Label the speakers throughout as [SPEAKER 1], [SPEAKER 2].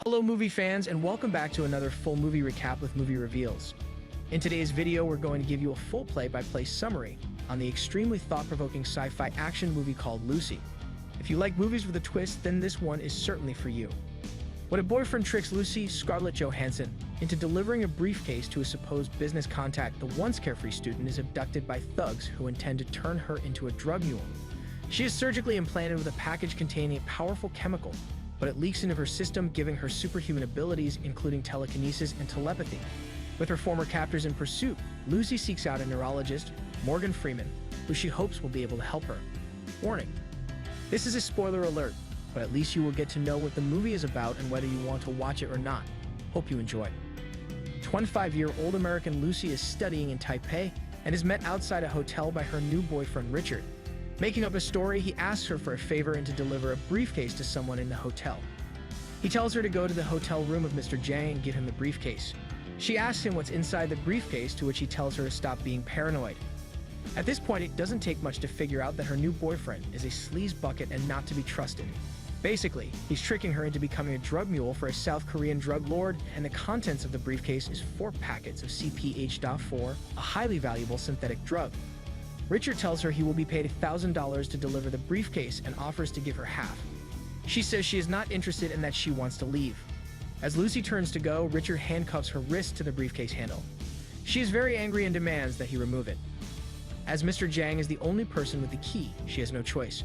[SPEAKER 1] Hello movie fans, and welcome back to another full movie recap with Movie Reveals. In today's video, we're going to give you a full play-by-play summary on the extremely thought-provoking sci-fi action movie called Lucy. If you like movies with a twist, then this one is certainly for you. When a boyfriend tricks Lucy, Scarlett Johansson, into delivering a briefcase to a supposed business contact, the once carefree student is abducted by thugs who intend to turn her into a drug mule. She is surgically implanted with a package containing a powerful chemical, but it leaks into her system, giving her superhuman abilities, including telekinesis and telepathy. With her former captors in pursuit, Lucy seeks out a neurologist, Morgan Freeman, who she hopes will be able to help her. Warning: this is a spoiler alert, but at least you will get to know what the movie is about and whether you want to watch it or not. Hope you enjoy. 25-year-old American Lucy is studying in Taipei and is met outside a hotel by her new boyfriend Richard. Making up a story, he asks her for a favor and to deliver a briefcase to someone in the hotel. He tells her to go to the hotel room of Mr. Jang and give him the briefcase. She asks him what's inside the briefcase, to which he tells her to stop being paranoid. At this point, it doesn't take much to figure out that her new boyfriend is a sleaze bucket and not to be trusted. Basically, he's tricking her into becoming a drug mule for a South Korean drug lord, and the contents of the briefcase is 4 packets of CPH.4, a highly valuable synthetic drug. Richard tells her he will be paid $1,000 to deliver the briefcase and offers to give her half. She says she is not interested and that she wants to leave. As Lucy turns to go, Richard handcuffs her wrist to the briefcase handle. She is very angry and demands that he remove it. As Mr. Jang is the only person with the key, she has no choice.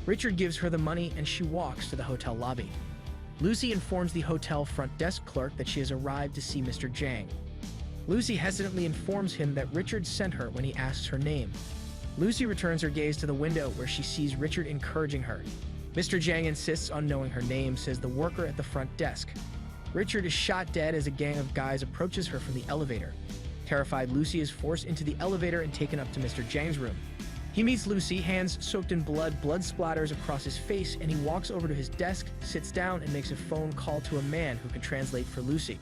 [SPEAKER 1] Richard gives her the money and she walks to the hotel lobby. Lucy informs the hotel front desk clerk that she has arrived to see Mr. Jang. Lucy hesitantly informs him that Richard sent her when he asks her name. Lucy returns her gaze to the window where she sees Richard encouraging her. Mr. Jang insists on knowing her name, says the worker at the front desk. Richard is shot dead as a gang of guys approaches her from the elevator. Terrified, Lucy is forced into the elevator and taken up to Mr. Jang's room. He meets Lucy, hands soaked in blood splatters across his face, and he walks over to his desk, sits down, and makes a phone call to a man who can translate for Lucy.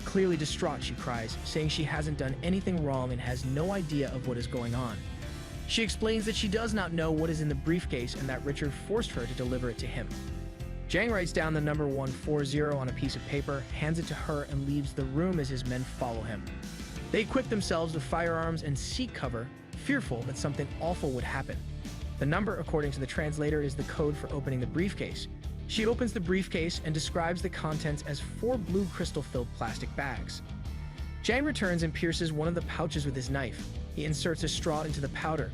[SPEAKER 1] Clearly distraught, she cries, saying she hasn't done anything wrong and has no idea of what is going on. She explains that she does not know what is in the briefcase and that Richard forced her to deliver it to him. Jang writes down the number 140 on a piece of paper, hands it to her, and leaves the room as his men follow him. They equip themselves with firearms and seek cover, fearful that something awful would happen. The number, according to the translator, is the code for opening the briefcase. She opens the briefcase and describes the contents as 4 blue crystal-filled plastic bags. Jang returns and pierces one of the pouches with his knife. He inserts a straw into the powder.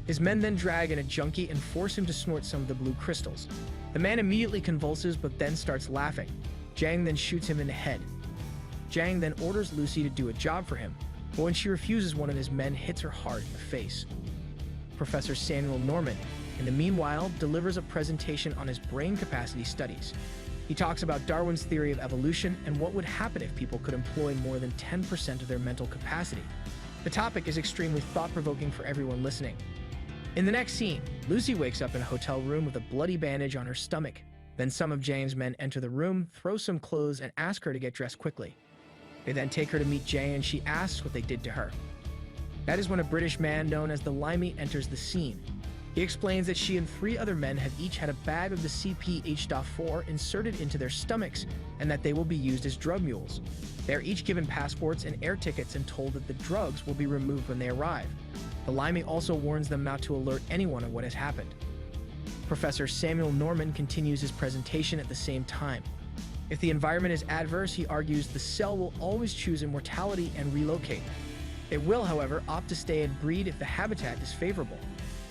[SPEAKER 1] His men then drag in a junkie and force him to snort some of the blue crystals. The man immediately convulses but then starts laughing. Jang then shoots him in the head. Jang then orders Lucy to do a job for him, but when she refuses, one of his men hits her hard in the face. Professor Samuel Norman, in the meanwhile, delivers a presentation on his brain capacity studies. He talks about Darwin's theory of evolution and what would happen if people could employ more than 10% of their mental capacity. The topic is extremely thought-provoking for everyone listening. In the next scene, Lucy wakes up in a hotel room with a bloody bandage on her stomach. Then some of Jang's men enter the room, throw some clothes, and ask her to get dressed quickly. They then take her to meet Jang and she asks what they did to her. That is when a British man known as the Limey enters the scene. He explains that she and 3 other men have each had a bag of the CPH.4 inserted into their stomachs and that they will be used as drug mules. They are each given passports and air tickets and told that the drugs will be removed when they arrive. The Limey also warns them not to alert anyone of what has happened. Professor Samuel Norman continues his presentation at the same time. If the environment is adverse, he argues the cell will always choose immortality and relocate. It will, however, opt to stay and breed if the habitat is favorable.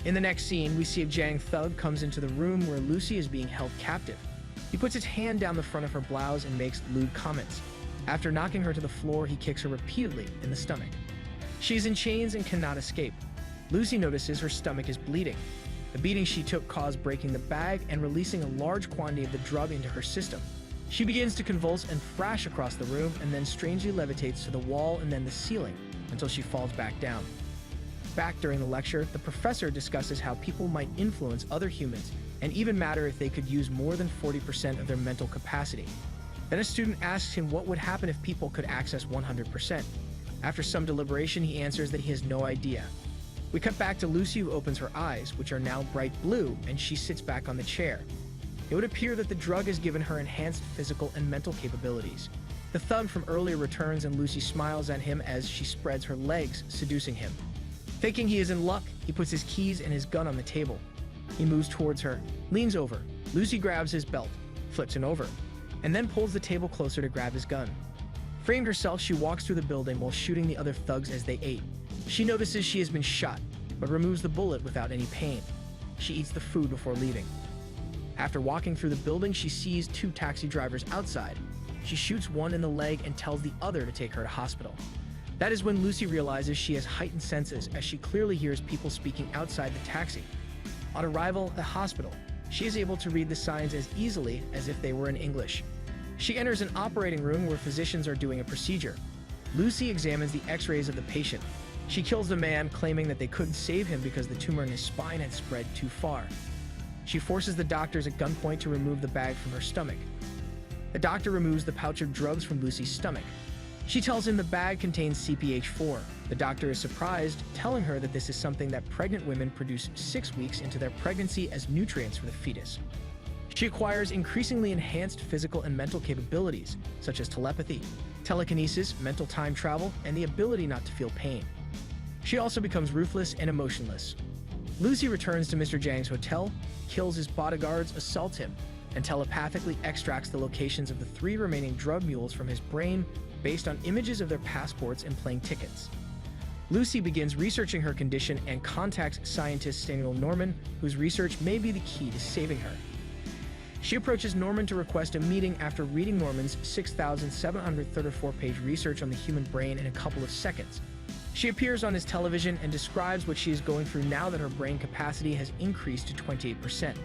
[SPEAKER 1] In the next scene, we see a Jang thug comes into the room where Lucy is being held captive. He puts his hand down the front of her blouse and makes lewd comments. After knocking her to the floor, he kicks her repeatedly in the stomach. She is in chains and cannot escape. Lucy notices her stomach is bleeding. The beating she took caused breaking the bag and releasing a large quantity of the drug into her system. She begins to convulse and thrash across the room and then strangely levitates to the wall and then the ceiling until she falls back down. Back during the lecture, the professor discusses how people might influence other humans and even matter if they could use more than 40% of their mental capacity. Then a student asks him what would happen if people could access 100%. After some deliberation, he answers that he has no idea. We cut back to Lucy, who opens her eyes, which are now bright blue, and she sits back on the chair. It would appear that the drug has given her enhanced physical and mental capabilities. The thug from earlier returns and Lucy smiles at him as she spreads her legs, seducing him. Thinking he is in luck, he puts his keys and his gun on the table. He moves towards her, leans over. Lucy grabs his belt, flips him over, and then pulls the table closer to grab his gun. Framed herself, she walks through the building while shooting the other thugs as they ate. She notices she has been shot, but removes the bullet without any pain. She eats the food before leaving. After walking through the building, she sees two taxi drivers outside. She shoots one in the leg and tells the other to take her to hospital. That is when Lucy realizes she has heightened senses, as she clearly hears people speaking outside the taxi. On arrival at the hospital, she is able to read the signs as easily as if they were in English. She enters an operating room where physicians are doing a procedure. Lucy examines the x-rays of the patient. She kills the man, claiming that they couldn't save him because the tumor in his spine had spread too far. She forces the doctors at gunpoint to remove the bag from her stomach. The doctor removes the pouch of drugs from Lucy's stomach. She tells him the bag contains CPH4. The doctor is surprised, telling her that this is something that pregnant women produce 6 weeks into their pregnancy as nutrients for the fetus. She acquires increasingly enhanced physical and mental capabilities, such as telepathy, telekinesis, mental time travel, and the ability not to feel pain. She also becomes ruthless and emotionless. Lucy returns to Mr. Jiang's hotel, kills his bodyguards, assaults him, and telepathically extracts the locations of the 3 remaining drug mules from his brain based on images of their passports and plane tickets. Lucy begins researching her condition and contacts scientist Samuel Norman, whose research may be the key to saving her. She approaches Norman to request a meeting after reading Norman's 6,734-page research on the human brain in a couple of seconds. She appears on his television and describes what she is going through now that her brain capacity has increased to 28%.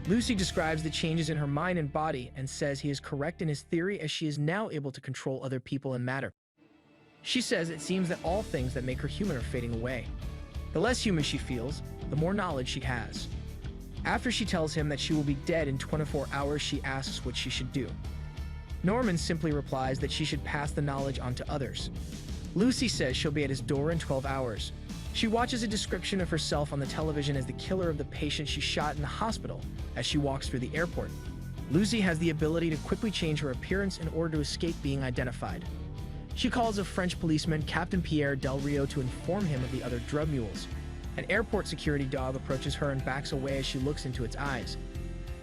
[SPEAKER 1] Lucy describes the changes in her mind and body and says he is correct in his theory, as she is now able to control other people and matter. She says it seems that all things that make her human are fading away. The less human she feels, the more knowledge she has. After she tells him that she will be dead in 24 hours, she asks what she should do. Norman simply replies that she should pass the knowledge on to others. Lucy says she'll be at his door in 12 hours. She watches a description of herself on the television as the killer of the patient she shot in the hospital as she walks through the airport. Lucy has the ability to quickly change her appearance in order to escape being identified. She calls a French policeman, Captain Pierre Del Rio, to inform him of the other drug mules. An airport security dog approaches her and backs away as she looks into its eyes.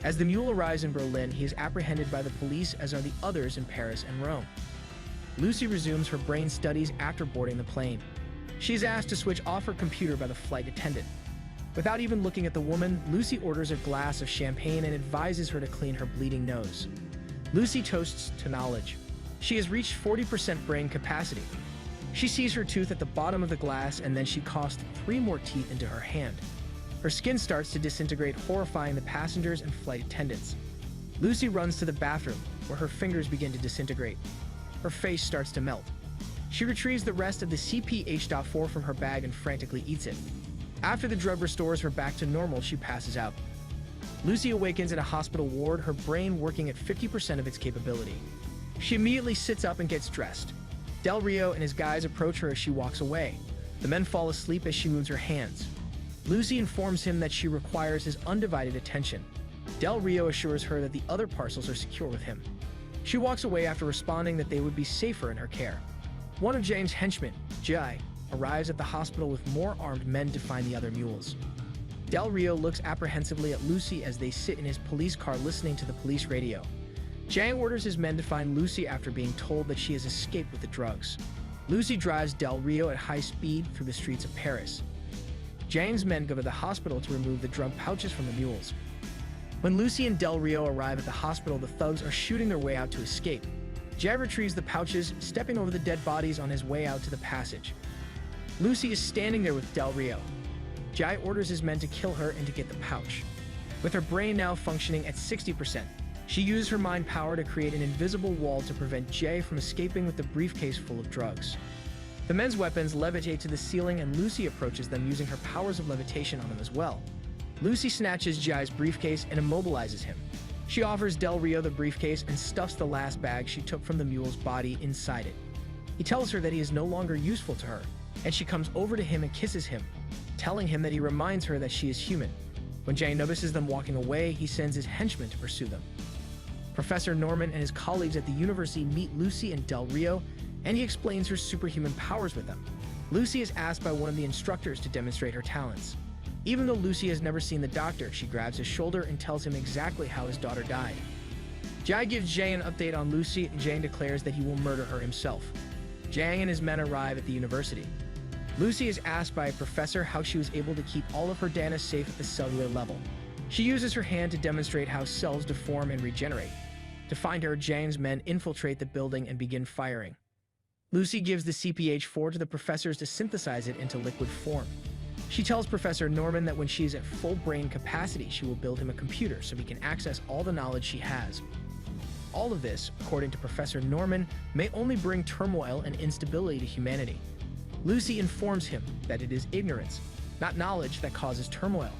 [SPEAKER 1] As the mule arrives in Berlin, he is apprehended by the police, as are the others in Paris and Rome. Lucy resumes her brain studies after boarding the plane. She is asked to switch off her computer by the flight attendant. Without even looking at the woman, Lucy orders a glass of champagne and advises her to clean her bleeding nose. Lucy toasts to knowledge. She has reached 40% brain capacity. She sees her tooth at the bottom of the glass, and then she coughs 3 more teeth into her hand. Her skin starts to disintegrate, horrifying the passengers and flight attendants. Lucy runs to the bathroom, where her fingers begin to disintegrate. Her face starts to melt. She retrieves the rest of the CPH4 from her bag and frantically eats it. After the drug restores her back to normal, she passes out. Lucy awakens in a hospital ward, her brain working at 50% of its capability. She immediately sits up and gets dressed. Del Rio and his guys approach her as she walks away. The men fall asleep as she moves her hands. Lucy informs him that she requires his undivided attention. Del Rio assures her that the other parcels are secure with him. She walks away after responding that they would be safer in her care. One of James' henchmen, Jai, arrives at the hospital with more armed men to find the other mules. Del Rio looks apprehensively at Lucy as they sit in his police car listening to the police radio. Jai orders his men to find Lucy after being told that she has escaped with the drugs. Lucy drives Del Rio at high speed through the streets of Paris. Jai's men go to the hospital to remove the drug pouches from the mules. When Lucy and Del Rio arrive at the hospital, the thugs are shooting their way out to escape. Jai retrieves the pouches, stepping over the dead bodies on his way out to the passage. Lucy is standing there with Del Rio. Jai orders his men to kill her and to get the pouch. With her brain now functioning at 60%, she uses her mind power to create an invisible wall to prevent Jai from escaping with the briefcase full of drugs. The men's weapons levitate to the ceiling, and Lucy approaches them using her powers of levitation on them as well. Lucy snatches Jai's briefcase and immobilizes him. She offers Del Rio the briefcase and stuffs the last bag she took from the mule's body inside it. He tells her that he is no longer useful to her, and she comes over to him and kisses him, telling him that he reminds her that she is human. When Jang notices them walking away, he sends his henchmen to pursue them. Professor Norman and his colleagues at the university meet Lucy and Del Rio, and he explains her superhuman powers with them. Lucy is asked by one of the instructors to demonstrate her talents. Even though Lucy has never seen the doctor, she grabs his shoulder and tells him exactly how his daughter died. Jai gives Jang an update on Lucy, and Jang declares that he will murder her himself. Jang and his men arrive at the university. Lucy is asked by a professor how she was able to keep all of her data safe at the cellular level. She uses her hand to demonstrate how cells deform and regenerate. To find her, Jang's men infiltrate the building and begin firing. Lucy gives the CPH-4 to the professors to synthesize it into liquid form. She tells Professor Norman that when she is at full brain capacity, she will build him a computer so he can access all the knowledge she has. All of this, according to Professor Norman, may only bring turmoil and instability to humanity. Lucy informs him that it is ignorance, not knowledge, that causes turmoil.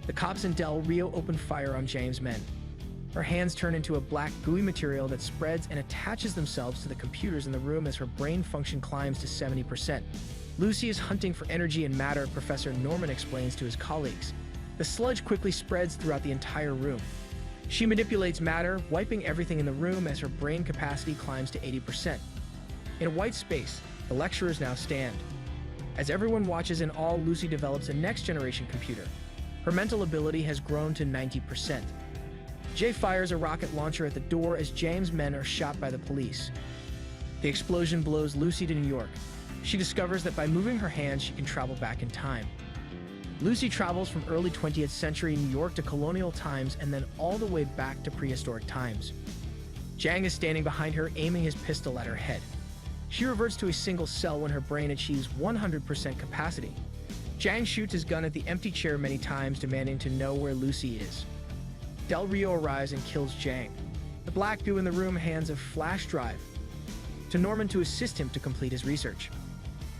[SPEAKER 1] The cops and Del Rio open fire on Jang's men. Her hands turn into a black gooey material that spreads and attaches themselves to the computers in the room as her brain function climbs to 70%. Lucy is hunting for energy and matter, Professor Norman explains to his colleagues. The sludge quickly spreads throughout the entire room. She manipulates matter, wiping everything in the room as her brain capacity climbs to 80%. In a white space, the lecturers now stand. As everyone watches in awe, Lucy develops a next-generation computer. Her mental ability has grown to 90%. Jay fires a rocket launcher at the door as Jang's men are shot by the police. The explosion blows Lucy to New York. She discovers that by moving her hands, she can travel back in time. Lucy travels from early 20th century New York to colonial times and then all the way back to prehistoric times. Jang is standing behind her, aiming his pistol at her head. She reverts to a single cell when her brain achieves 100% capacity. Jang shoots his gun at the empty chair many times, demanding to know where Lucy is. Del Rio arrives and kills Jang. The black goo in the room hands a flash drive to Norman to assist him to complete his research.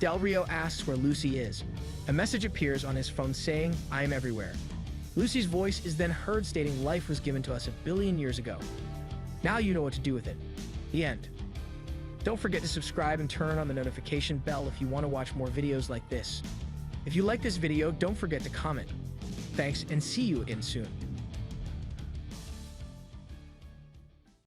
[SPEAKER 1] Del Rio asks where Lucy is. A message appears on his phone saying, "I am everywhere." Lucy's voice is then heard stating life was given to us 1 billion years ago. Now you know what to do with it. The end. Don't forget to subscribe and turn on the notification bell if you want to watch more videos like this. If you like this video, don't forget to comment. Thanks, and see you again soon.